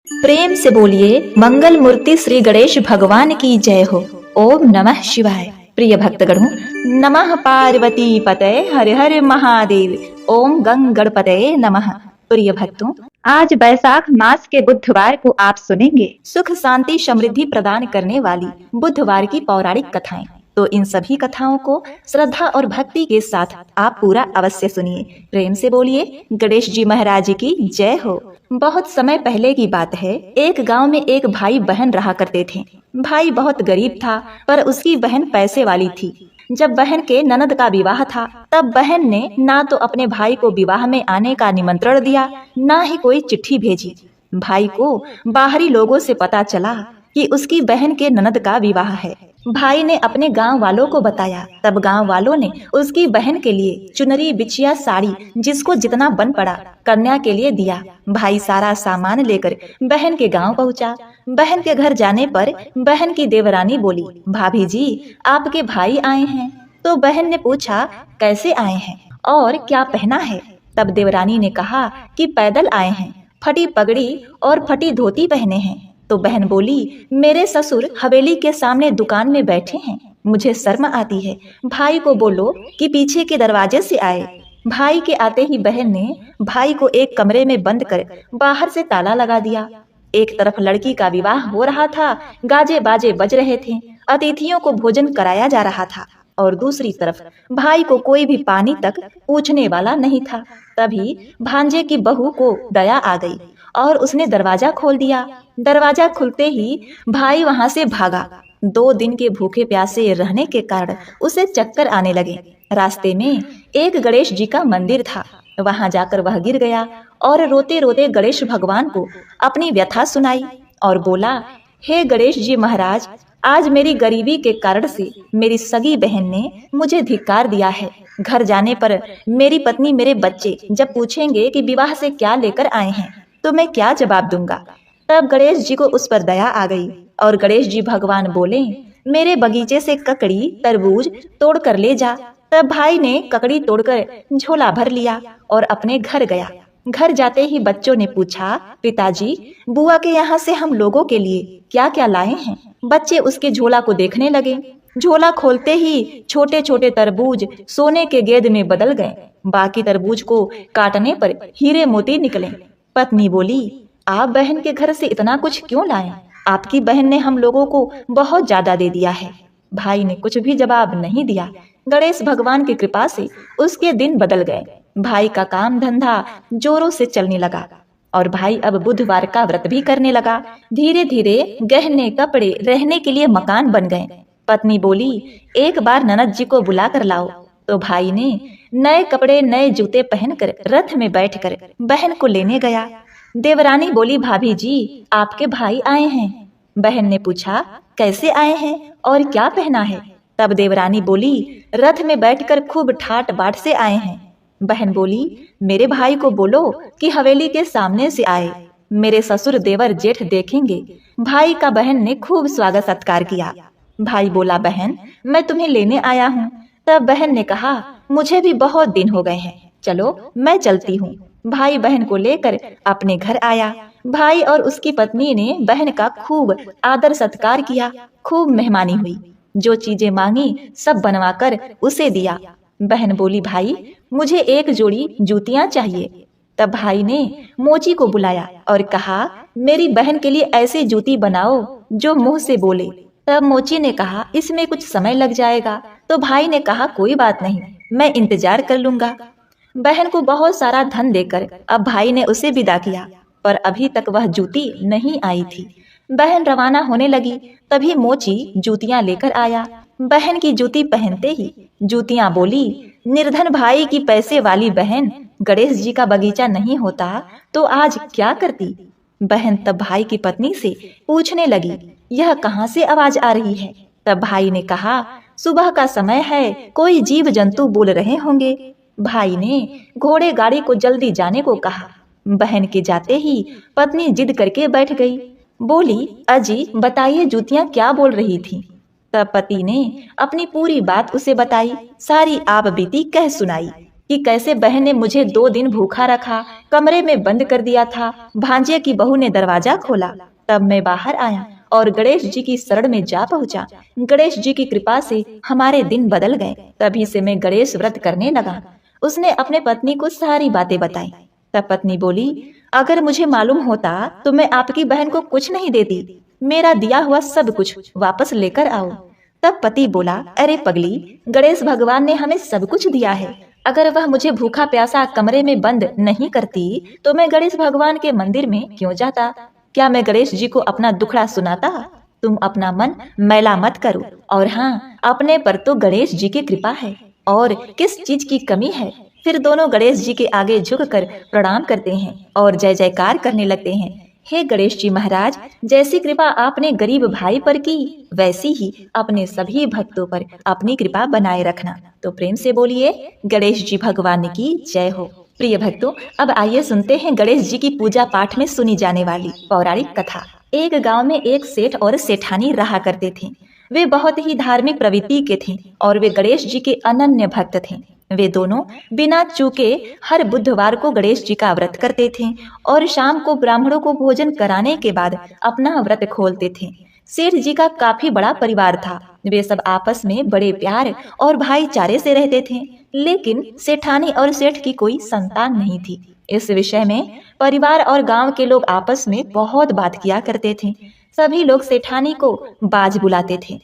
प्रेम से बोलिए मंगल मूर्ति श्री गणेश भगवान की जय हो। ओम नमः शिवाय। प्रिय भक्तगणों, नमः पार्वती पतये हर हर महादेव। ओम गंग गणपतये नमः। प्रिय भक्तों, आज बैसाख मास के बुधवार को आप सुनेंगे सुख शांति समृद्धि प्रदान करने वाली बुधवार की पौराणिक कथाएं। तो इन सभी कथाओं को श्रद्धा और भक्ति के साथ आप पूरा अवश्य सुनिए। प्रेम से बोलिए गणेश जी महाराज की जय हो। बहुत समय पहले की बात है। एक गांव में एक भाई बहन रहा करते थे। भाई बहुत गरीब था, पर उसकी बहन पैसे वाली थी। जब बहन के ननद का विवाह था, तब बहन ने ना तो अपने भाई को विवाह में आने का निमंत्रण दिया, ना ही कोई चिट्ठी भेजी। भाई को बाहरी लोगों से पता चला कि उसकी बहन के ननद का विवाह है। भाई ने अपने गांव वालों को बताया। तब गांव वालों ने उसकी बहन के लिए चुनरी, बिछिया, साड़ी, जिसको जितना बन पड़ा, कन्या के लिए दिया। भाई सारा सामान लेकर बहन के गांव पहुंचा। बहन के घर जाने पर बहन की देवरानी बोली, भाभी जी, आपके भाई आए हैं। तो बहन ने पूछा, कैसे आए हैं और क्या पहना है? तब देवरानी ने कहा कि पैदल आए हैं, फटी पगड़ी और फटी धोती पहने हैं। तो बहन बोली, मेरे ससुर हवेली के सामने दुकान में बैठे हैं, मुझे शर्म आती है। भाई को बोलो कि पीछे के दरवाजे से आए। भाई के आते ही बहन ने भाई को एक कमरे में बंद कर बाहर से ताला लगा दिया। एक तरफ लड़की का विवाह हो रहा था, गाजे बाजे बज रहे थे, अतिथियों को भोजन कराया जा रहा था, और दूसरी तरफ भाई को कोई भी पानी तक पूछने वाला नहीं था। तभी भांजे की बहू को दया आ गई और उसने दरवाजा खोल दिया। दरवाजा खुलते ही भाई वहां से भागा। 2 दिन के भूखे प्यासे रहने के कारण उसे चक्कर आने लगे। रास्ते में एक गणेश जी का मंदिर था। वहां जाकर वह गिर गया और रोते रोते गणेश भगवान को अपनी व्यथा सुनाई और बोला, हे गणेश जी महाराज, आज मेरी गरीबी के कारण से मेरी सगी बहन ने मुझे धिक्कार दिया है। घर जाने पर मेरी पत्नी, मेरे बच्चे जब पूछेंगे कि विवाह से क्या लेकर आए हैं, तो मैं क्या जवाब दूंगा? तब गणेश जी को उस पर दया आ गई और गणेश जी भगवान बोले, मेरे बगीचे से ककड़ी, तरबूज तोड़ कर ले जा। तब भाई ने ककड़ी तोड़कर झोला भर लिया और अपने घर गया। घर जाते ही बच्चों ने पूछा, पिताजी, बुआ के यहाँ से हम लोगों के लिए क्या क्या लाए हैं? बच्चे उसके झोला को देखने लगे। झोला खोलते ही छोटे छोटे तरबूज सोने के गेंद में बदल गए। बाकी तरबूज को काटने पर हीरे मोती निकले। पत्नी बोली, आप बहन के घर से इतना कुछ क्यों लाए? आपकी बहन ने हम लोगों को बहुत ज्यादा दे दिया है। भाई ने कुछ भी जवाब नहीं दिया। गणेश भगवान की कृपा से उसके दिन बदल गए। भाई का काम धंधा जोरों से चलने लगा और भाई अब बुधवार का व्रत भी करने लगा। धीरे धीरे गहने, कपड़े, रहने के लिए मकान बन गए। पत्नी बोली, एक बार ननद जी को बुला कर लाओ। तो भाई ने नए कपड़े, नए जूते पहनकर रथ में बैठकर बहन को लेने गया। देवरानी बोली, भाभी जी, आपके भाई आए हैं। बहन ने पूछा, कैसे आए हैं और क्या पहना है? तब देवरानी बोली, रथ में बैठकर खूब ठाट बाट से आए हैं। बहन बोली, मेरे भाई को बोलो कि हवेली के सामने से आए, मेरे ससुर देवर जेठ देखेंगे। भाई का बहन ने खूब स्वागत सत्कार किया। भाई बोला, बहन, मैं तुम्हें लेने आया हूँ। तब बहन ने कहा, मुझे भी बहुत दिन हो गए हैं, चलो मैं चलती हूँ। भाई बहन को लेकर अपने घर आया। भाई और उसकी पत्नी ने बहन का खूब आदर सत्कार किया। खूब मेहमानी हुई। जो चीजें मांगी सब बनवाकर उसे दिया। बहन बोली, भाई, मुझे एक जोड़ी जूतियां चाहिए। तब भाई ने मोची को बुलाया और कहा, मेरी बहन के लिए ऐसी जूती बनाओ जो मुंह से बोले। तब मोची ने कहा, इसमें कुछ समय लग जाएगा। तो भाई ने कहा, कोई बात नहीं, मैं इंतजार कर लूंगा। बहन को बहुत सारा धन देकर अब भाई ने उसे विदा किया, पर अभी तक वह जूती नहीं आई थी। बहन रवाना होने लगी, तभी मोची जूतियां लेकर आया। बहन की जूती पहनते ही जूतियां बोली, निर्धन भाई की पैसे वाली बहन, गणेश जी का बगीचा नहीं होता तो आज क्या करती? बहन तब भाई की पत्नी से पूछने लगी, यह कहाँ से आवाज आ रही है? तब भाई ने कहा, सुबह का समय है, कोई जीव जंतु बोल रहे होंगे। भाई ने घोड़े गाड़ी को जल्दी जाने को कहा। बहन के जाते ही पत्नी जिद करके बैठ गई। बोली, अजी, बताइए जूतियां क्या बोल रही थी? तब पति ने अपनी पूरी बात उसे बताई, सारी आप बीती कह सुनाई। कि कैसे बहन ने मुझे 2 दिन भूखा रखा, कमरे में बंद कर दिया था। भांजे की बहू ने दरवाजा खोला, तब मैं बाहर आया और गणेश जी की शरण में जा पहुंचा। गणेश जी की कृपा से हमारे दिन बदल गए। तभी से मैं गणेश व्रत करने लगा। उसने अपने पत्नी को सारी बातें बताई। तब पत्नी बोली, अगर मुझे मालूम होता तो मैं आपकी बहन को कुछ नहीं देती। मेरा दिया हुआ सब कुछ वापस लेकर आओ। तब पति बोला, अरे पगली, गणेश भगवान ने हमें सब कुछ दिया है। अगर वह मुझे भूखा प्यासा कमरे में बंद नहीं करती तो मैं गणेश भगवान के मंदिर में क्यों जाता? क्या मैं गणेश जी को अपना दुखड़ा सुनाता? तुम अपना मन मैला मत करो। और हाँ, अपने पर तो गणेश जी की कृपा है, और किस चीज की कमी है? फिर दोनों गणेश जी के आगे झुककर प्रणाम करते हैं और जय जयकार करने लगते हैं। हे गणेश जी महाराज, जैसी कृपा आपने गरीब भाई पर की, वैसी ही अपने सभी भक्तों पर अपनी कृपा बनाए रखना। तो प्रेम से बोलिए, गणेश जी भगवान की जय हो। प्रिय भक्तों, अब आइए सुनते हैं गणेश जी की पूजा पाठ में सुनी जाने वाली पौराणिक कथा। एक गांव में एक सेठ और सेठानी रहा करते थे। वे बहुत ही धार्मिक प्रवृत्ति के थे और वे गणेश जी के अनन्य भक्त थे। वे दोनों बिना चूके हर बुधवार को गणेश जी का व्रत करते थे और शाम को ब्राह्मणों को भोजन कराने के बाद अपना व्रत खोलते थे। सेठ जी का काफी बड़ा परिवार था। वे सब आपस में बड़े प्यार और भाईचारे से रहते थे, लेकिन सेठानी और सेठ की कोई संतान नहीं थी। इस विषय में परिवार और गांव के लोग आपस में बहुत बात किया करते थे। सभी लोग सेठानी को बाज बुलाते थे।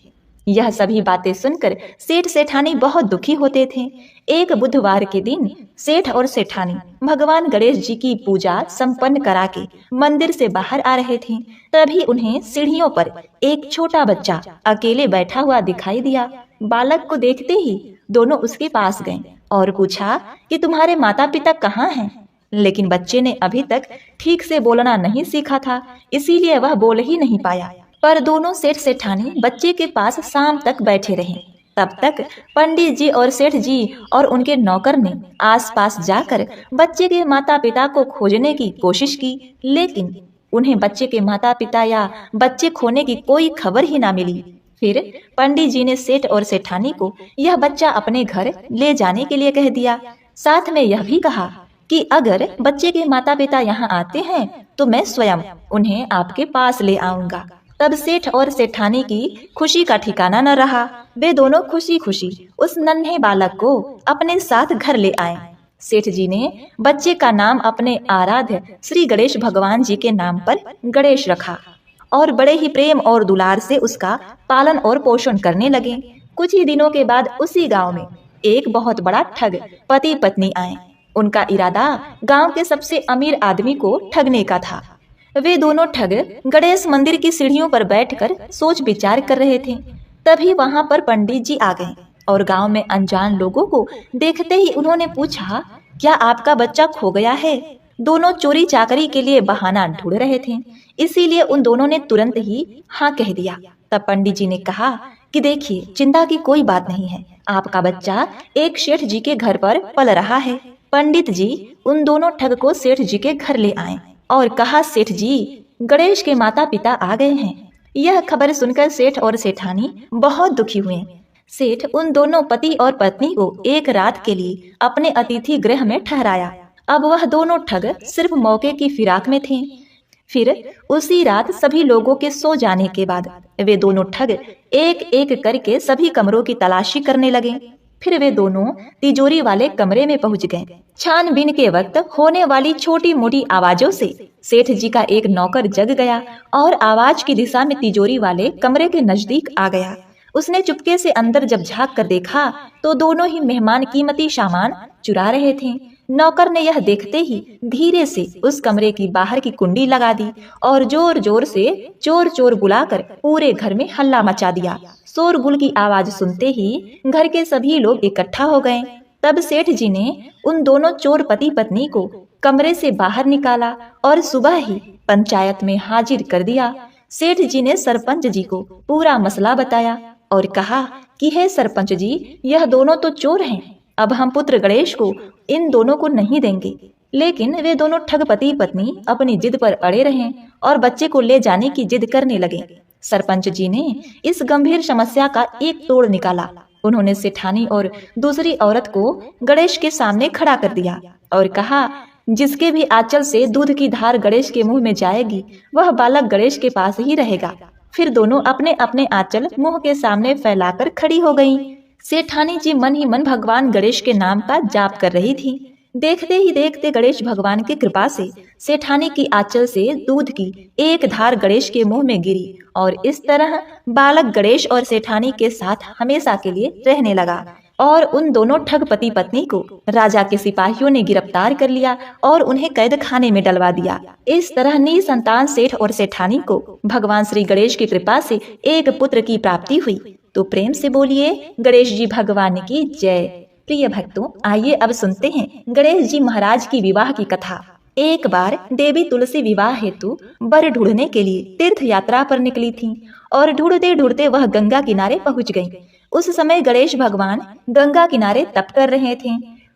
यह सभी बातें सुनकर सेठ सेठानी बहुत दुखी होते थे। एक बुधवार के दिन सेठ और सेठानी भगवान गणेश जी की पूजा संपन्न करा के मंदिर से बाहर आ रहे थे। तभी उन्हें सीढ़ियों पर एक छोटा बच्चा अकेले बैठा हुआ दिखाई दिया। बालक को देखते ही दोनों उसके पास गए और पूछा कि तुम्हारे माता पिता कहाँ हैं? लेकिन बच्चे ने अभी तक ठीक से बोलना नहीं सीखा था, इसीलिए वह बोल ही नहीं पाया। पर दोनों सेठ सेठानी बच्चे के पास शाम तक बैठे रहे। तब तक पंडित जी और सेठ जी और उनके नौकर ने आसपास जाकर बच्चे के माता पिता को खोजने की कोशिश की, लेकिन उन्हें बच्चे के माता पिता या बच्चे खोने की कोई खबर ही ना मिली। फिर पंडित जी ने सेठ और सेठानी को यह बच्चा अपने घर ले जाने के लिए कह दिया। साथ में यह भी कहा कि अगर बच्चे के माता पिता यहाँ आते हैं तो मैं स्वयं उन्हें आपके पास ले आऊंगा। तब सेठ और सेठानी की खुशी का ठिकाना न रहा। वे दोनों खुशी खुशी उस नन्हे बालक को अपने साथ घर ले आए। सेठ जी ने बच्चे का नाम अपने आराध्य श्री गणेश भगवान जी के नाम पर गणेश रखा और बड़े ही प्रेम और दुलार से उसका पालन और पोषण करने लगे। कुछ ही दिनों के बाद उसी गांव में एक बहुत बड़ा ठग पति पत्नी आए। उनका इरादा गांव के सबसे अमीर आदमी को ठगने का था। वे दोनों ठग गणेश मंदिर की सीढ़ियों पर बैठकर सोच विचार कर रहे थे। तभी वहां पर पंडित जी आ गए और गांव में अनजान लोगों को देखते ही उन्होंने पूछा, क्या आपका बच्चा खो गया है? दोनों चोरी चाकरी के लिए बहाना ढूंढ रहे थे, इसीलिए उन दोनों ने तुरंत ही हाँ कह दिया। तब पंडित जी ने कहा कि देखिए, चिंता की कोई बात नहीं है, आपका बच्चा एक सेठ जी के घर पर पल रहा है। पंडित जी उन दोनों ठग को सेठ जी के घर ले आए और कहा, सेठ जी, गणेश के माता पिता आ गए हैं। यह खबर सुनकर सेठ और सेठानी बहुत दुखी हुए। सेठ उन दोनों पति और पत्नी को एक रात के लिए अपने अतिथि गृह में ठहराया। अब वह दोनों ठग सिर्फ मौके की फिराक में थे। फिर उसी रात सभी लोगों के सो जाने के बाद वे दोनों ठग एक एक करके सभी कमरों की तलाशी करने लगे। फिर वे दोनों तिजोरी वाले कमरे में पहुंच गए। छानबीन के वक्त होने वाली छोटी मोटी आवाजों से सेठ जी का एक नौकर जग गया और आवाज की दिशा में तिजोरी वाले कमरे के नजदीक आ गया। उसने चुपके से अंदर जब झांक कर देखा तो दोनों ही मेहमान कीमती सामान चुरा रहे थे। नौकर ने यह देखते ही धीरे से उस कमरे की बाहर की कुंडी लगा दी और जोर जोर से चोर चोर बुलाकर पूरे घर में हल्ला मचा दिया। शोरगुल की आवाज सुनते ही घर के सभी लोग इकट्ठा हो गए। तब सेठ जी ने उन दोनों चोर पति पत्नी को कमरे से बाहर निकाला और सुबह ही पंचायत में हाजिर कर दिया। सेठ जी ने सरपंच जी को पूरा मसला बताया और कहा कि हे सरपंच जी, यह दोनों तो चोर हैं। अब हम पुत्र गणेश को इन दोनों को नहीं देंगे। लेकिन वे दोनों ठग पति पत्नी अपनी जिद पर अड़े रहे और बच्चे को ले जाने की जिद करने लगे। सरपंच जी ने इस गंभीर समस्या का एक तोड़ निकाला। उन्होंने सेठानी और दूसरी औरत को गणेश के सामने खड़ा कर दिया और कहा, जिसके भी आंचल से दूध की धार गणेश के मुंह में जाएगी वह बालक गणेश के पास ही रहेगा। फिर दोनों अपने अपने आंचल मुंह के सामने फैलाकर खड़ी हो गईं। सेठानी जी मन ही मन भगवान गणेश के नाम का जाप कर रही थी। देखते ही देखते गणेश भगवान की कृपा से सेठानी की आंचल से दूध की एक धार गणेश के मुंह में गिरी और इस तरह बालक गणेश और सेठानी के साथ हमेशा के लिए रहने लगा। और उन दोनों ठग पति पत्नी को राजा के सिपाहियों ने गिरफ्तार कर लिया और उन्हें कैद खाने में डलवा दिया। इस तरह निसंतान सेठ और सेठानी को भगवान श्री गणेश की कृपा से एक पुत्र की प्राप्ति हुई। तो प्रेम से बोलिए गणेश जी भगवान की जय। प्रिय भक्तों, आइए अब सुनते हैं गणेश जी महाराज की विवाह की कथा। एक बार देवी तुलसी विवाह हेतु वर ढूंढने के लिए तीर्थ यात्रा पर निकली थीं और ढूंढते ढूंढते वह गंगा किनारे पहुंच गईं। उस समय गणेश भगवान गंगा किनारे तप कर रहे थे।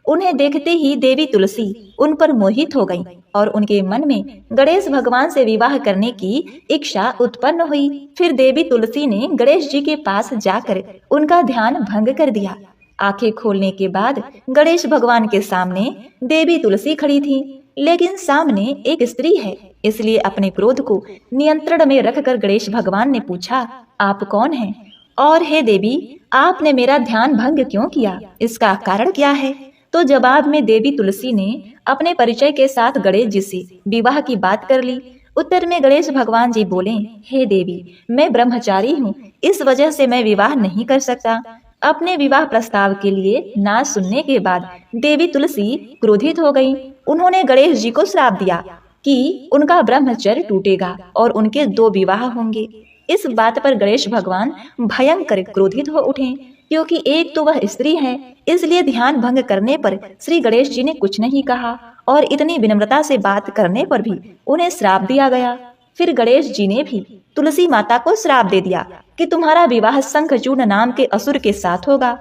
उन्हें देखते ही देवी तुलसी उन पर मोहित हो गईं और उनके मन में गणेश भगवान से विवाह करने की इच्छा उत्पन्न हुई। फिर देवी तुलसी ने गणेश जी के पास जाकर उनका ध्यान भंग कर दिया। आंखें खोलने के बाद गणेश भगवान के सामने देवी तुलसी खड़ी थी, लेकिन सामने एक स्त्री है, इसलिए अपने क्रोध को नियंत्रण में रखकर गणेश भगवान ने पूछा, आप कौन हैं? और हे देवी, आपने मेरा ध्यान भंग क्यों किया? इसका कारण क्या है? तो जवाब में देवी तुलसी ने अपने परिचय के साथ गणेश जी से विवाह की बात कर ली। उत्तर में गणेश भगवान जी बोले, हे देवी, मैं ब्रह्मचारी हूँ, इस वजह से मैं विवाह नहीं कर सकता। अपने विवाह प्रस्ताव के लिए ना सुनने के बाद देवी तुलसी क्रोधित हो गई। उन्होंने गणेश जी को श्राप दिया कि उनका ब्रह्मचर्य टूटेगा और उनके 2 विवाह होंगे। इस बात पर गणेश भगवान भयंकर क्रोधित हो उठे, क्योंकि एक तो वह स्त्री है, इसलिए ध्यान भंग करने पर श्री गणेश जी ने कुछ नहीं कहा और इतनी विनम्रता से बात करने पर भी उन्हें श्राप दिया गया। फिर गणेश जी ने भी तुलसी माता को श्राप दे दिया कि तुम्हारा विवाह शंखचूर्ण नाम के असुर के साथ होगा।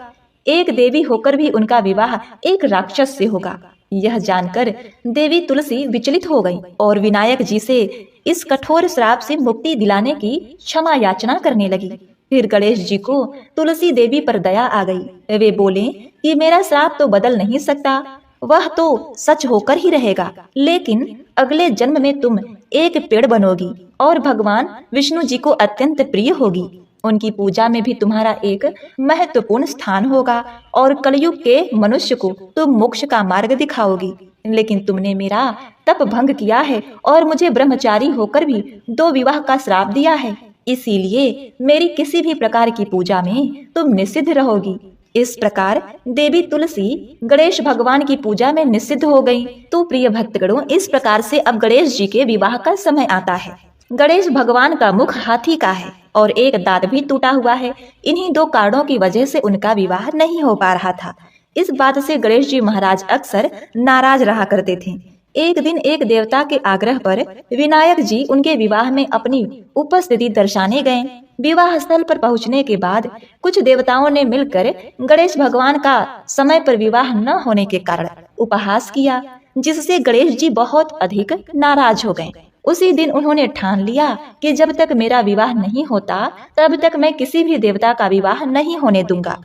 एक देवी होकर भी उनका विवाह एक राक्षस से होगा। यह जानकर देवी तुलसी विचलित हो गई और विनायक जी से इस कठोर श्राप से मुक्ति दिलाने की क्षमा याचना करने लगी। फिर गणेश जी को तुलसी देवी पर दया आ गई। वे बोले कि मेरा श्राप तो बदल नहीं सकता, वह तो सच होकर ही रहेगा, लेकिन अगले जन्म में तुम एक पेड़ बनोगी और भगवान विष्णु जी को अत्यंत प्रिय होगी। उनकी पूजा में भी तुम्हारा एक महत्वपूर्ण स्थान होगा और कलयुग के मनुष्य को तुम मोक्ष का मार्ग दिखाओगी। लेकिन तुमने मेरा तप भंग किया है और मुझे ब्रह्मचारी होकर भी 2 विवाह का श्राप दिया है, इसीलिए मेरी किसी भी प्रकार की पूजा में तुम निषिद्ध रहोगी। इस प्रकार देवी तुलसी गणेश भगवान की पूजा में निषिद्ध हो गई। तो प्रिय भक्तगणों, इस प्रकार से अब गणेश जी के विवाह का समय आता है। गणेश भगवान का मुख हाथी का है और एक दांत भी टूटा हुआ है। इन्हीं 2 कारणों की वजह से उनका विवाह नहीं हो पा रहा था। इस बात से गणेश जी महाराज अक्सर नाराज रहा करते थे। एक दिन एक देवता के आग्रह पर विनायक जी उनके विवाह में अपनी उपस्थिति दर्शाने गए। विवाह स्थल पर पहुंचने के बाद कुछ देवताओं ने मिलकर गणेश भगवान का समय पर विवाह न होने के कारण उपहास किया, जिससे गणेश जी बहुत अधिक नाराज हो गए। उसी दिन उन्होंने ठान लिया कि जब तक मेरा विवाह नहीं होता तब तक मैं किसी भी देवता का विवाह नहीं होने दूंगा।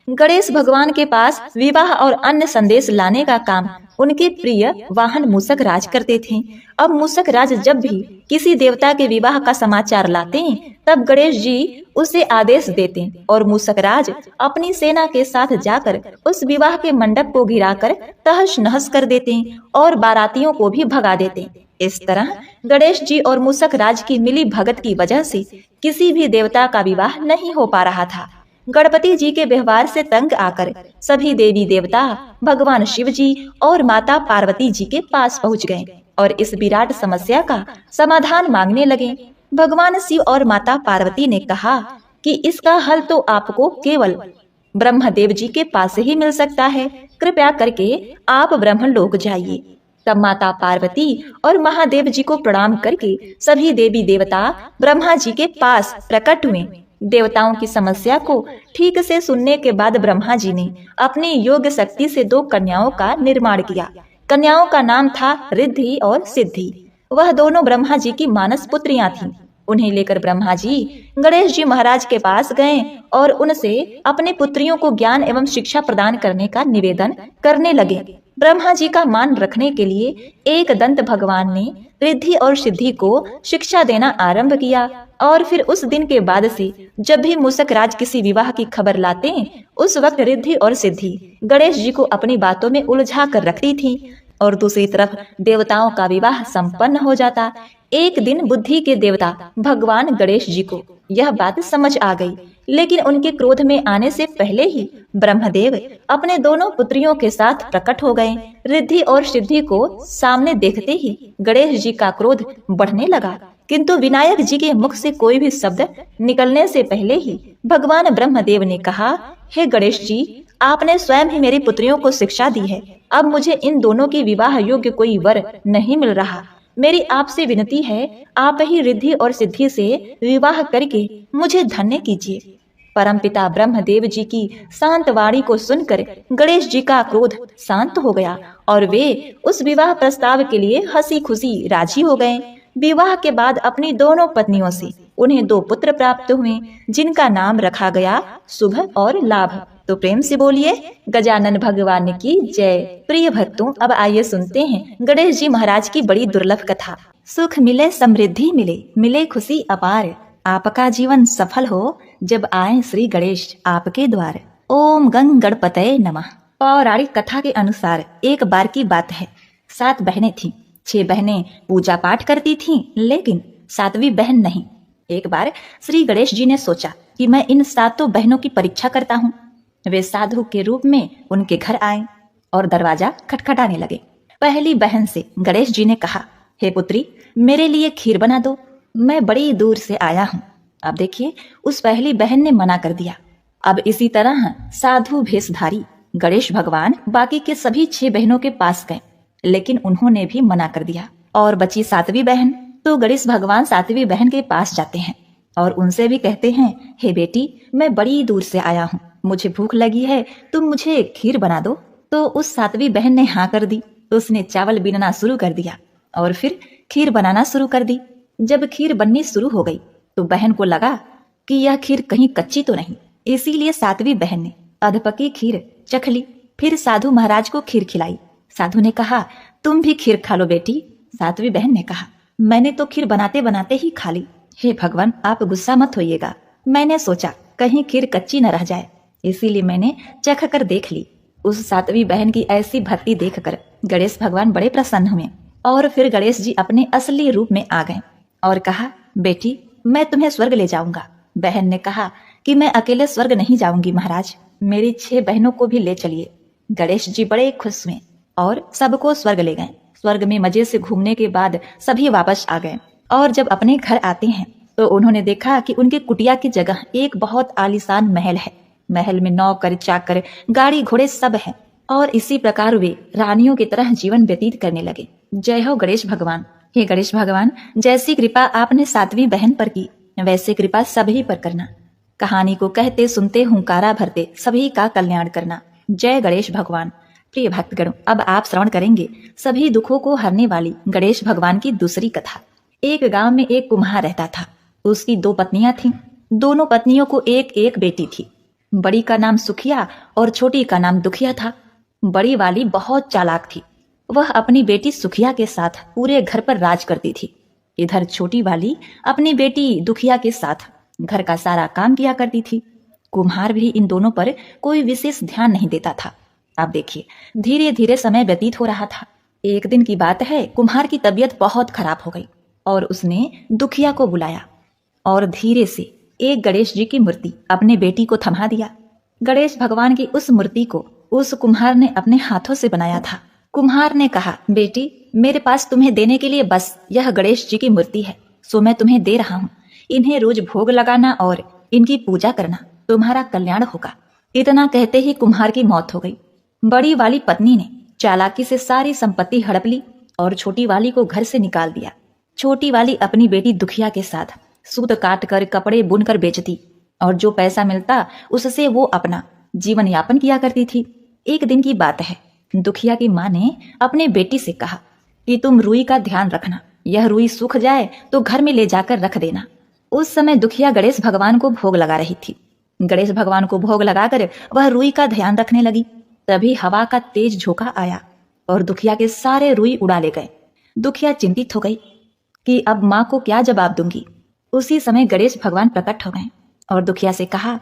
गणेश भगवान के पास विवाह और अन्य संदेश लाने का काम उनके प्रिय वाहन मूषक राज करते थे। अब मूषक राज जब भी किसी देवता के विवाह का समाचार लाते तब गणेश जी उसे आदेश देते और मूषक राज अपनी सेना के साथ जाकर उस विवाह के मंडप को घिराकर तहस नहस कर देते और बारातियों को भी भगा देते। इस तरह गणेश जी और मूषक राज की मिली भगत की वजह से किसी भी देवता का विवाह नहीं हो पा रहा था। गणपति जी के व्यवहार से तंग आकर सभी देवी देवता भगवान शिव जी और माता पार्वती जी के पास पहुंच गए और इस विराट समस्या का समाधान मांगने लगे। भगवान शिव और माता पार्वती ने कहा कि इसका हल तो आपको केवल ब्रह्मदेव जी के पास ही मिल सकता है, कृपया करके आप ब्रह्मलोक जाइए। तब माता पार्वती और महादेव जी को प्रणाम करके सभी देवी देवता ब्रह्मा जी के पास प्रकट हुए। देवताओं की समस्या को ठीक से सुनने के बाद ब्रह्मा जी ने अपनी योग शक्ति से 2 कन्याओं का निर्माण किया। कन्याओं का नाम था रिद्धि और सिद्धि। वह दोनों ब्रह्मा जी की मानस पुत्रियां थीं। उन्हें लेकर ब्रह्मा जी गणेश जी महाराज के पास गए और उनसे अपने पुत्रियों को ज्ञान एवं शिक्षा प्रदान करने का निवेदन करने लगे। ब्रह्मा जी का मान रखने के लिए एक दंत भगवान ने रिद्धि और सिद्धि को शिक्षा देना आरंभ किया। और फिर उस दिन के बाद से जब भी मूषक राज किसी विवाह की खबर लाते, उस वक्त रिद्धि और सिद्धि गणेश जी को अपनी बातों में उलझा कर रखती थी और दूसरी तरफ देवताओं का विवाह संपन्न हो जाता। एक दिन बुद्धि के देवता भगवान गणेश जी को यह बात समझ आ गई, लेकिन उनके क्रोध में आने से पहले ही ब्रह्मदेव अपने दोनों पुत्रियों के साथ प्रकट हो गए। रिद्धि और सिद्धि को सामने देखते ही गणेश जी का क्रोध बढ़ने लगा, किंतु विनायक जी के मुख से कोई भी शब्द निकलने से पहले ही भगवान ब्रह्मदेव ने कहा, हे गणेश जी, आपने स्वयं ही मेरी पुत्रियों को शिक्षा दी है। अब मुझे इन दोनों की विवाह योग्य कोई वर नहीं मिल रहा। मेरी आपसे विनती है, आप ही रिद्धि और सिद्धि से विवाह करके मुझे धन्य कीजिए। परमपिता ब्रह्मदेव जी की शांत वाणी को सुनकर गणेश जी का क्रोध शांत हो गया और वे उस विवाह प्रस्ताव के लिए हंसी खुशी राजी हो गए। विवाह के बाद अपनी दोनों पत्नियों से उन्हें 2 पुत्र प्राप्त हुए, जिनका नाम रखा गया शुभ और लाभ। तो प्रेम से बोलिए गजानन भगवान की जय। प्रिय भक्तों, अब आइए सुनते हैं गणेश जी महाराज की बड़ी दुर्लभ कथा। सुख मिले, समृद्धि मिले, मिले खुशी अपार, आपका जीवन सफल हो जब आए श्री गणेश आपके द्वार। ओम गंग गणपतये नमः। पौराणिक कथा के अनुसार एक बार की बात है, 7 बहनें थीं। 6 बहनें पूजा पाठ करती थीं, लेकिन 7वीं बहन नहीं। एक बार श्री गणेश जी ने सोचा कि मैं इन 7 बहनों की परीक्षा करता हूँ। वे साधु के रूप में उनके घर आए और दरवाजा खटखटाने लगे। पहली बहन से गणेश जी ने कहा, हे पुत्री, मेरे लिए खीर बना दो, मैं बड़ी दूर से आया हूँ। अब देखिए, उस पहली बहन ने मना कर दिया। अब इसी तरह साधु भेषधारी गणेश भगवान बाकी के सभी 6 बहनों के पास गए, लेकिन उन्होंने भी मना कर दिया। और बची 7वीं बहन, तो गणेश भगवान 7वीं बहन के पास जाते हैं और उनसे भी कहते हैं, हे बेटी, मैं बड़ी दूर से आया हूँ, मुझे भूख लगी है, तुम मुझे खीर बना दो। तो उस 7वीं बहन ने हाँ कर दी। उसने चावल बीनना शुरू कर दिया और फिर खीर बनाना शुरू कर दी। जब खीर बननी शुरू हो गई तो बहन को लगा कि यह खीर कहीं कच्ची तो नहीं, इसीलिए 7वीं बहन ने अधपकी खीर चख ली। फिर साधु महाराज को खीर खिलाई। साधु ने कहा, तुम भी खीर खा लो बेटी। 7वीं बहन ने कहा, मैंने तो खीर बनाते बनाते ही खा ली। हे भगवान, आप गुस्सा मत होइएगा, मैंने सोचा कहीं खीर कच्ची न रह जाए, इसीलिए मैंने चख कर देख ली। उस 7वीं बहन की ऐसी भक्ति देखकर गणेश भगवान बड़े प्रसन्न हुए और फिर गणेश जी अपने असली रूप में आ गए और कहा, बेटी, मैं तुम्हें स्वर्ग ले जाऊंगा। बहन ने कहा कि मैं अकेले स्वर्ग नहीं जाऊंगी महाराज, मेरी 6 बहनों को भी ले चलिए। गणेश जी बड़े खुश हुए और सबको स्वर्ग ले गए। स्वर्ग में मजे से घूमने के बाद सभी वापस आ गए और जब अपने घर आते हैं तो उन्होंने देखा कि उनके कुटिया की जगह एक बहुत आलीशान महल है। महल में नौकर चाकर गाड़ी घोड़े सब है और इसी प्रकार वे रानियों की तरह जीवन व्यतीत करने लगे। जय हो गणेश भगवान। हे गणेश भगवान, जैसी कृपा आपने 7वीं बहन पर की, वैसे कृपा सभी पर करना। कहानी को कहते सुनते हुंकारा भरते सभी का कल्याण करना। जय गणेश भगवान। प्रिय भक्तगण, अब आप श्रवण करेंगे सभी दुखों को हरने वाली गणेश भगवान की दूसरी कथा। एक गांव में एक कुम्हार रहता था। उसकी 2 पत्नियां थीं। दोनों पत्नियों को एक एक बेटी थी। बड़ी का नाम सुखिया और छोटी का नाम दुखिया था। बड़ी वाली बहुत चालाक थी। वह अपनी बेटी सुखिया के साथ पूरे घर पर राज करती थी। इधर छोटी वाली अपनी बेटी दुखिया के साथ घर का सारा काम किया करती थी। कुम्हार भी इन दोनों पर कोई विशेष ध्यान नहीं देता था। अब देखिए, धीरे धीरे समय व्यतीत हो रहा था। एक दिन की बात है, कुम्हार की तबीयत बहुत खराब हो गई और उसने दुखिया को बुलाया और धीरे से एक गणेश जी की मूर्ति अपने बेटी को थमा दिया। गणेश भगवान की उस मूर्ति को उस कुम्हार ने अपने हाथों से बनाया था। कुम्हार ने कहा, बेटी, मेरे पास तुम्हें देने के लिए बस यह गणेश जी की मूर्ति है, सो मैं तुम्हें दे रहा हूँ। इन्हें रोज भोग लगाना और इनकी पूजा करना, तुम्हारा कल्याण होगा। इतना कहते ही कुम्हार की मौत हो गई। बड़ी वाली पत्नी ने चालाकी से सारी संपत्ति हड़प ली और छोटी वाली को घर से निकाल दिया। छोटी वाली अपनी बेटी दुखिया के साथ सूत काट कर कपड़े बुनकर बेचती और जो पैसा मिलता उससे वो अपना जीवन यापन किया करती थी। एक दिन की बात है, दुखिया की माँ ने अपने बेटी से कहा कि तुम रुई का ध्यान रखना, यह रुई सूख जाए तो घर में ले जाकर रख देना उस समय दुखिया गणेश भगवान को भोग लगा रही थी। गणेश भगवान को भोग लगाकर वह रुई का ध्यान रखने लगी। तभी हवा का तेज झोंका आया और दुखिया के सारे रुई उड़ा ले गए। दुखिया चिंतित हो गई कि अब माँ को क्या जवाब दूंगी। उसी समय गणेश भगवान प्रकट हो गए और दुखिया से कहा,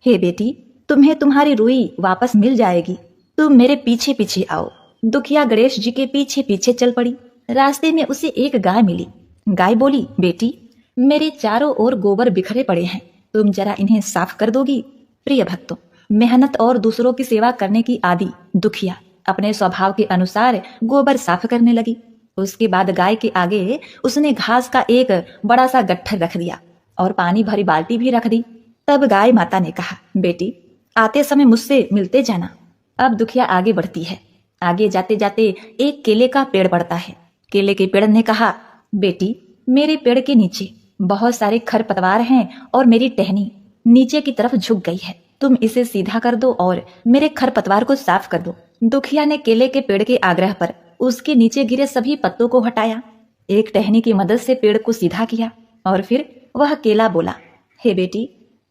हे बेटी, तुम्हें तुम्हारी रुई वापस मिल जाएगी, तुम मेरे पीछे पीछे आओ। दुखिया गणेश जी के पीछे पीछे चल पड़ी। रास्ते में उसे एक गाय मिली। गाय बोली, बेटी, मेरे चारों ओर गोबर बिखरे पड़े हैं, तुम जरा इन्हें साफ कर दोगी। प्रिय भक्तों, मेहनत और दूसरों की सेवा करने की आदि दुखिया अपने स्वभाव के अनुसार गोबर साफ करने लगी। उसके बाद गाय के आगे उसने घास का एक बड़ा सा गट्ठर रख दिया और पानी भरी बाल्टी भी रख दी। तब गाय माता ने कहा, बेटी, आते समय मुझसे मिलते जाना। अब दुखिया आगे बढ़ती है। आगे जाते जाते एक केले का पेड़ पड़ता है। केले के पेड़ ने कहा, बेटी, मेरे पेड़ के नीचे बहुत सारे खरपतवार हैं और मेरी टहनी नीचे की तरफ झुक गई है, तुम इसे सीधा कर दो और मेरे खरपतवार को साफ कर दो। दुखिया ने केले के पेड़ के आग्रह पर उसके नीचे गिरे सभी पत्तों को हटाया, एक टहनी की मदद से पेड़ को सीधा किया और फिर वह केला बोला, हे बेटी,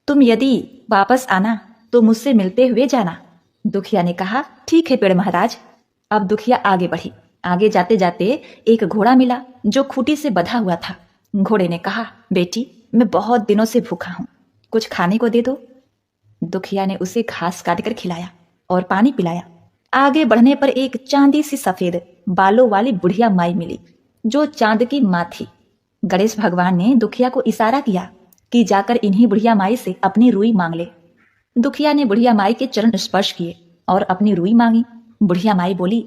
तुम यदि वापस आना तो मुझसे मिलते हुए जाना। दुखिया ने कहा, ठीक है पेड़ महाराज। अब दुखिया आगे बढ़ी। आगे जाते जाते एक घोड़ा मिला जो खूंटी से बंधा हुआ था। घोड़े ने कहा, बेटी, मैं बहुत दिनों से भूखा हूं, कुछ खाने को दे दो। दुखिया ने उसे घास काटकर खिलाया और पानी पिलाया। आगे बढ़ने पर एक चांदी सी सफेद बालों वाली बुढ़िया माई मिली जो चांद की माँ थी। गणेश भगवान ने दुखिया को इशारा किया कि जाकर इन्हीं बुढ़िया माई से अपनी रुई मांग ले। दुखिया ने बुढ़िया माई के चरण स्पर्श किए और अपनी रुई मांगी। बुढ़िया माई बोली,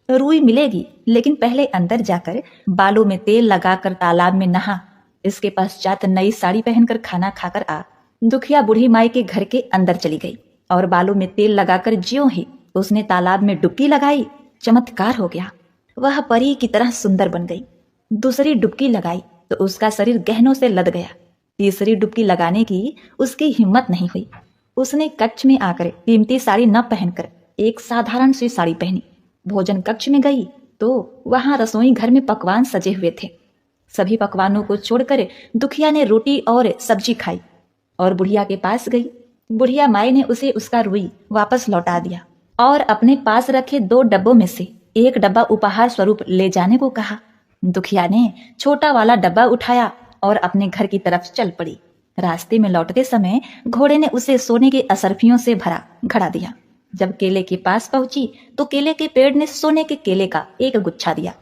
रुई मिलेगी, लेकिन पहले अंदर जाकर बालों में तेल लगाकर तालाब में नहा, इसके पश्चात नई साड़ी पहनकर खाना खाकर आ। दुखिया बूढ़ी माई के घर के अंदर चली गई और बालों में तेल लगाकर ज्यों ही उसने तालाब में डुबकी लगाई, चमत्कार हो गया। वह परी की तरह सुंदर बन गई। दूसरी डुबकी लगाई तो उसका शरीर गहनों से लद गया। तीसरी डुबकी लगाने की उसकी हिम्मत नहीं हुई। उसने कक्ष में आकर कीमती साड़ी न पहनकर एक साधारण सी साड़ी पहनी। भोजन कक्ष में गई तो वहां रसोई घर में पकवान सजे हुए थे। सभी पकवानों को छोड़कर दुखिया ने रोटी और सब्जी खाई और बुढ़िया के पास गई। बुढ़िया माई ने उसे उसका रुई वापस लौटा दिया और अपने पास रखे 2 डब्बों में से एक डब्बा उपहार स्वरूप ले जाने को कहा। दुखिया ने छोटा वाला डब्बा उठाया और अपने घर की तरफ चल पड़ी। रास्ते में लौटते समय घोड़े ने उसे सोने के असरफियों से भरा घड़ा दिया। जब केले के पास पहुंची तो केले के पेड़ ने सोने के केले का एक गुच्छा दिया।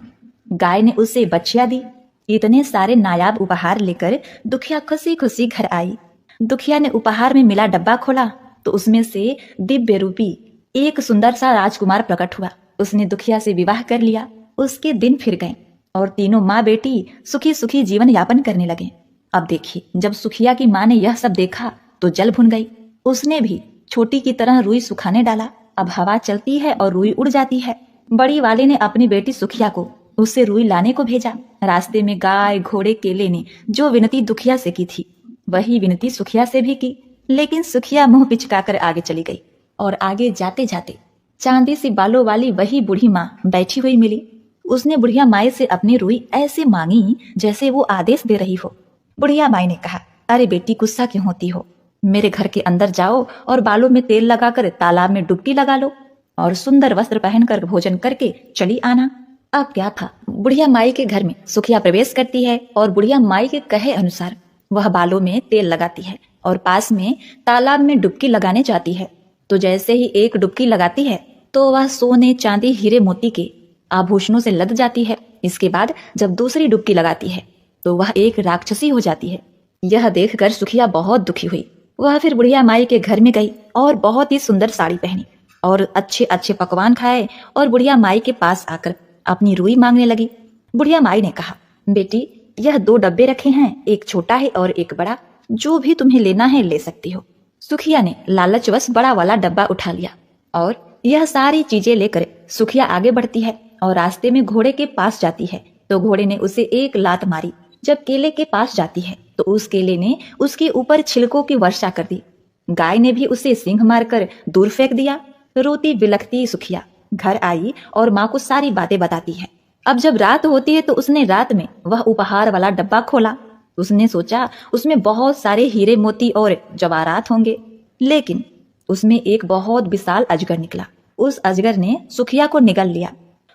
गाय ने उसे बछिया दी। इतने सारे नायाब उपहार लेकर दुखिया खुशी खुशी घर आई। दुखिया ने उपहार में मिला डब्बा खोला तो उसमें से दिव्य रूपी एक सुंदर सा राजकुमार प्रकट हुआ। उसने दुखिया से विवाह कर लिया। उसके दिन फिर गए और तीनों माँ बेटी सुखी सुखी जीवन यापन करने लगे। अब देखिए, जब सुखिया की माँ ने यह सब देखा तो जल भुन गई। उसने भी छोटी की तरह रुई सुखाने डाला। अब हवा चलती है और रुई उड़ जाती है। बड़ी वाले ने अपनी बेटी सुखिया को उससे रुई लाने को भेजा। रास्ते में गाय, घोड़े, केले ने जो विनती दुखिया से की थी वही विनती सुखिया से भी की, लेकिन सुखिया मुंह पिचकाकर आगे चली गई। और आगे जाते जाते चांदी सी बालों वाली वही बूढ़ी माँ बैठी हुई मिली। उसने बुढ़िया माई से अपनी रुई ऐसे मांगी जैसे वो आदेश दे रही हो। बुढ़िया माई ने कहा, अरे बेटी, गुस्सा क्यों होती हो? मेरे घर के अंदर जाओ और बालों में तेल लगाकर तालाब में डुबकी लगा लो और सुंदर वस्त्र पहनकर भोजन करके चली आना। अब क्या था, बुढ़िया माई के घर में सुखिया प्रवेश करती है और बुढ़िया माई के कहे अनुसार वह बालों में तेल लगाती है और पास में तालाब में डुबकी लगाने जाती है। तो जैसे ही एक डुबकी लगाती है तो वह सोने, चांदी, हीरे मोती के आभूषणों से लद जाती है। इसके बाद जब दूसरी डुबकी लगाती है तो वह एक राक्षसी हो जाती है। यह देखकर सुखिया बहुत दुखी हुई। वह फिर बुढ़िया माई के घर में गई और बहुत ही सुंदर साड़ी पहनी और अच्छे अच्छे पकवान खाए और बुढ़िया माई के पास आकर अपनी रुई मांगने लगी। बुढ़िया माई ने कहा, बेटी, यह 2 डब्बे रखे हैं, एक छोटा है और एक बड़ा, जो भी तुम्हें लेना है ले सकती हो। सुखिया ने लालचवश बड़ा वाला डब्बा उठा लिया और यह सारी चीजें लेकर सुखिया आगे बढ़ती है और रास्ते में घोड़े के पास जाती है तो घोड़े ने उसे एक लात मारी। जब केले के पास जाती है तो उस केले ने उसके ऊपर छिलकों की वर्षा कर दी। गाय ने भी उसे सींग मारकर दूर फेंक दिया। रोती बिलखती सुखिया घर आई और माँ को सारी बातें बताती है। अब जब रात होती है तो उसने रात में वह उपहार वाला डब्बा खोला उसने सोचा उसमें बहुत सारे हीरे मोती और जवाहरात होंगे, लेकिन उसमें एक बहुत विशाल अजगर निकला। उस अजगर ने सुखिया को निगल लिया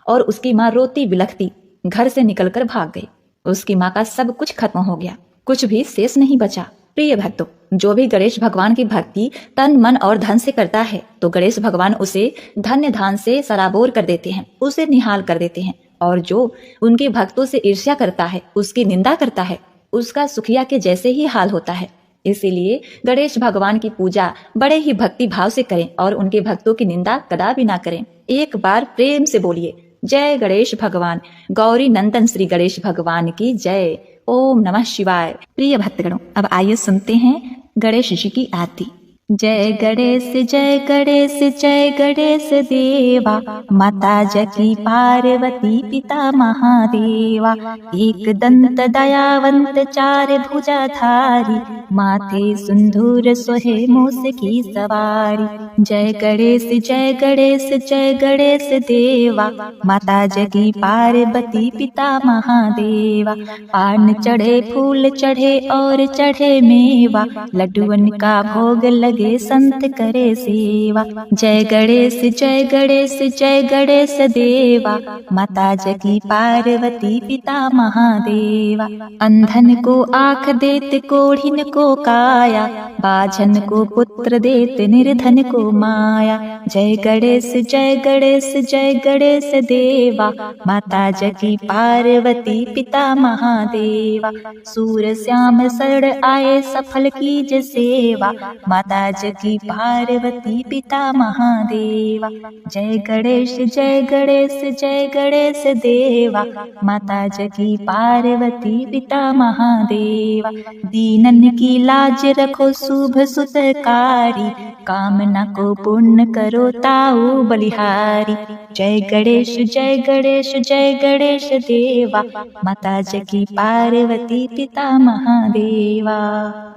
और उसकी माँ रोती बिलखती घर से निकलकर भाग गई। उसकी माँ का सब कुछ खत्म हो गया, कुछ भी शेष नहीं बचा। प्रिय भक्तों, जो भी गणेश भगवान की भक्ति तन मन और धन से करता है तो गणेश भगवान उसे धन्य धान से सराबोर कर देते हैं, उसे निहाल कर देते हैं। और जो उनके भक्तों से ईर्ष्या करता है, उसकी निंदा करता है, उसका सुखिया के जैसे ही हाल होता है। इसीलिए गणेश भगवान की पूजा बड़े ही भक्ति भाव से करें और उनके भक्तों की निंदा कदापि ना करें। एक बार प्रेम से बोलिए, जय गणेश भगवान, गौरी नंदन श्री गणेश भगवान की जय। ओम नमः शिवाय। प्रिय भक्तगणों, अब आइए सुनते हैं गणेश जी की आरती। जय गणेश जय गणेश जय गणेश देवा, माता जकी पार्वती पिता महादेवा। एक दंत दयावंत चार भुजा धारी, माथे सिंदूर सोहे मूस की सवारी। जय गणेश जय गणेश जय गणेश देवा, माता जकी पार्वती पिता महादेवा। पान चढ़े फूल चढ़े और चढ़े मेवा, लड्डुअन का भोग लगे संत करे सेवा। जय गणेश जय गणेश जय गणेश देवा, माता जगी पार्वती पिता महादेवा। अंधन को आँख देत कोढ़िन को काया, बाझन को पुत्र देत निर्धन को माया। जय गणेश जय गणेश जय गणेश देवा, माता जगी पार्वती पिता महादेवा। सूर श्याम शरण आए सफल कीज सेवा, माता जगी पार्वती पिता महादेवा। जय गणेश जय गणेश जय गणेश देवा, माता जगी पार्वती पिता महादेवा। दीनन की लाज रखो शुभ सुतकारी, कामना को पूर्ण करो ताऊ बलिहारी। जय गणेश जय गणेश जय गणेश देवा, माता जगी पार्वती पिता महादेवा।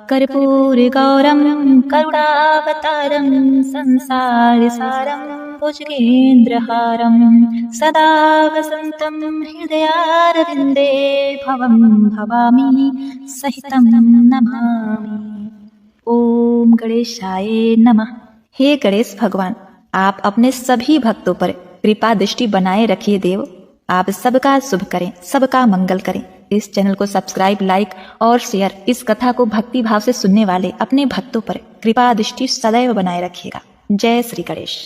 कर्पूर गौरम करुणावतारम, संसार सारम भुजगेन्द्रहारम। सदा वसंतं हृदयारविंदे, भवं भवामि सहितं नमामि। ओम गणेशाय नमः। हे गणेश भगवान, आप अपने सभी भक्तों पर कृपा दृष्टि बनाए रखिए देव। आप सबका शुभ करें, सबका मंगल करें। इस चैनल को सब्सक्राइब, लाइक और शेयर। इस कथा को भक्ति भाव से सुनने वाले अपने भक्तों पर कृपा दृष्टि सदैव बनाए रखिएगा। जय श्री गणेश।